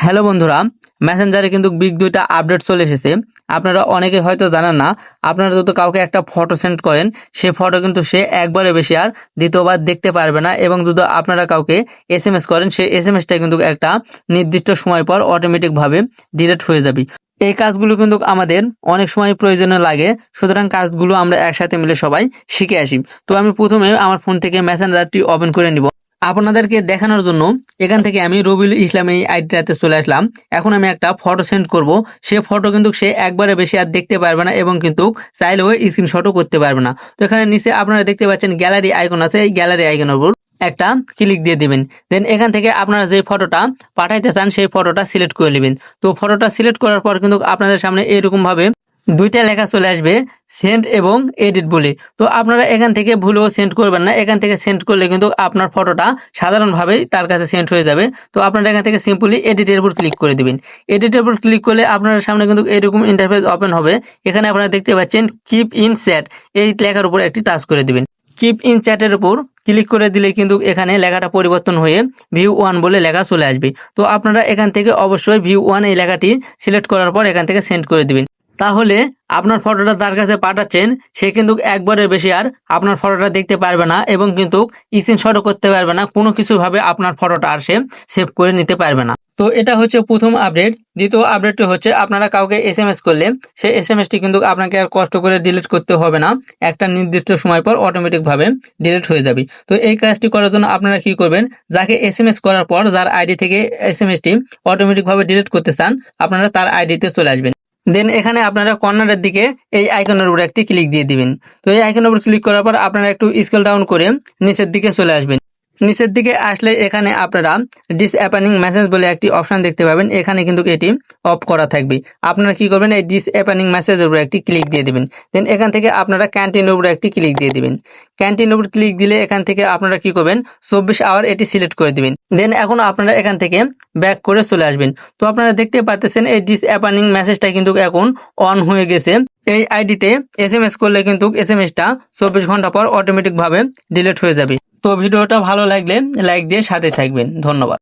Hello বন্ধুরা, মেসেঞ্জারে কিন্তু বিগ দুইটা আপডেট চলে এসেছে। আপনারা অনেকে হয়তো জানেন না, আপনারা যদি কাউকে একটা ফটো সেন্ড করেন, সে ফটো কিন্তু সে একবারে বেশি আর দ্বিতীয়বার দেখতে পারবে না। এবং যদি আপনারা কাউকে এসএমএস করেন, সেই এসএমএসটা কিন্তু একটা নির্দিষ্ট সময় পর অটোমেটিকভাবে ডিলিট হয়ে যাবে। এই কাজগুলো কিন্তু আমাদের অনেক সময় প্রয়োজনে লাগে, সুতরাং কাজগুলো আমরা একসাথে মিলে সবাই শিখে আসি। তো আমি প্রথমে আমার ফোন থেকে মেসেঞ্জারটি ওপেন করে নিব আপনাদেরকে দেখানোর জন্য। এখান থেকে আমি রবিউল ইসলাম এই আইডিটাতে চলে আসলাম। এখন আমি একটা ফটো সেন্ড করব। সে ফটো কিন্তু সে একবারে বেশি আর দেখতে পারবে না এবং কিন্তু চাইলেও স্ক্রিনশটও করতে পারবে না। তো এখানে নিচে আপনারা দেখতে পাচ্ছেন গ্যালারি আইকন আছে, এই গ্যালারি আইকনের উপর একটা ক্লিক দিয়ে দিবেন। দেন এখান থেকে আপনারা যে ফটোটা পাঠাইতে চান সেই ফটোটা সিলেক্ট করে নেবেন। তো ফটোটা সিলেক্ট করার পর কিন্তু আপনাদের সামনে এরকম ভাবে দুইটা লেখা চলে আসবে, সেন্ড এবং এডিট বলে। তো আপনারা এখান থেকে ভুলেও সেন্ড করবেন না। এখান থেকে সেন্ড করলে কিন্তু আপনার ফটোটা সাধারণভাবেই তার কাছে সেন্ড হয়ে যাবে। তো আপনারা এখান থেকে সিম্পলি এডিটের উপর ক্লিক করে দিবেন। এডিটের উপর ক্লিক করলে আপনার সামনে কিন্তু এরকম ইন্টারফেস ওপেন হবে। এখানে আপনারা দেখতে পাচ্ছেন কিপ ইন চ্যাট, এই লেখার উপর একটি টাচ করে দিবেন। কিপ ইন চ্যাটের উপর ক্লিক করে দিলে কিন্তু এখানে লেখাটা পরিবর্তন হয়ে ভিউ ওয়ান বলে লেখা চলে আসবে। তো আপনারা এখান থেকে অবশ্যই ভিউ ওয়ান এই লেখাটি সিলেক্ট করার পর এখান থেকে সেন্ড করে দিবেন। তাহলে আপনার ফটোটা তার কাছে পাঠাচ্ছেন, সে কিন্তু একবারের বেশি আর আপনার ফটোটা দেখতে পারবে না এবং কিন্তু স্ক্রিনশটও করতে পারবে না। কোনো কিছু ভাবে আপনার ফটোটা আর সে সেভ করে নিতে পারবে না। তো এটা হচ্ছে প্রথম আপডেট। দ্বিতীয় আপডেটটি হচ্ছে আপনারা কাউকে এসএমএস করলে সেই এসএমএসটি কিন্তু আপনাকে আর কষ্ট করে ডিলিট করতে হবে না। একটা নির্দিষ্ট সময় পর অটোমেটিকভাবে ডিলিট হয়ে যাবে। তো এই কাজটি করার জন্য আপনারা কি করবেন, যাকে এসএমএস করার পর যার আইডি থেকে এসএমএসটি অটোমেটিকভাবে ডিলিট করতে চান, আপনারা তার আইডিতে চলে আসবেন। দেন এখানে আপনারা কর্নারের দিকে এই আইকনের উপর একটি ক্লিক দিয়ে দিবেন। তো এই আইকনের উপর ক্লিক করার পর আপনারা একটু স্কেল ডাউন করে নিচের দিকে চলে আসবেন। নিচের দিকে আসলে এখানে আপনারা ডিসঅ্যাপেনিং মেসেজ বলে একটি অপশন দেখতে পাবেন। এখানে কিন্তু এটি অফ করা থাকবে। আপনারা কি করবেন, এই ডিসঅ্যাপেনিং মেসেজের উপর একটি ক্লিক দিয়ে দিবেন। দেন এখান থেকে আপনারা ক্যান্টিনের উপর একটি ক্লিক দিয়ে দিবেন। ক্যান্টিনের উপর ক্লিক দিলে এখান থেকে আপনারা কি করবেন, 24 আওয়ার এটি সিলেক্ট করে দিবেন। দেন এখন আপনারা এখান থেকে ব্যাক করে চলে আসবেন। তো আপনারা দেখতে পাচ্ছেন এই ডিসঅ্যাপেনিং মেসেজটা কিন্তু এখন অন হয়ে গেছে। এই আইডিতে এসএমএস করলে কিন্তু এসএমএসটা 24 ঘন্টা পর অটোমেটিকভাবে ডিলিট হয়ে যাবে। তো ভিডিওটা ভালো লাগলে লাইক দিয়ে সাথে থাকবেন। ধন্যবাদ।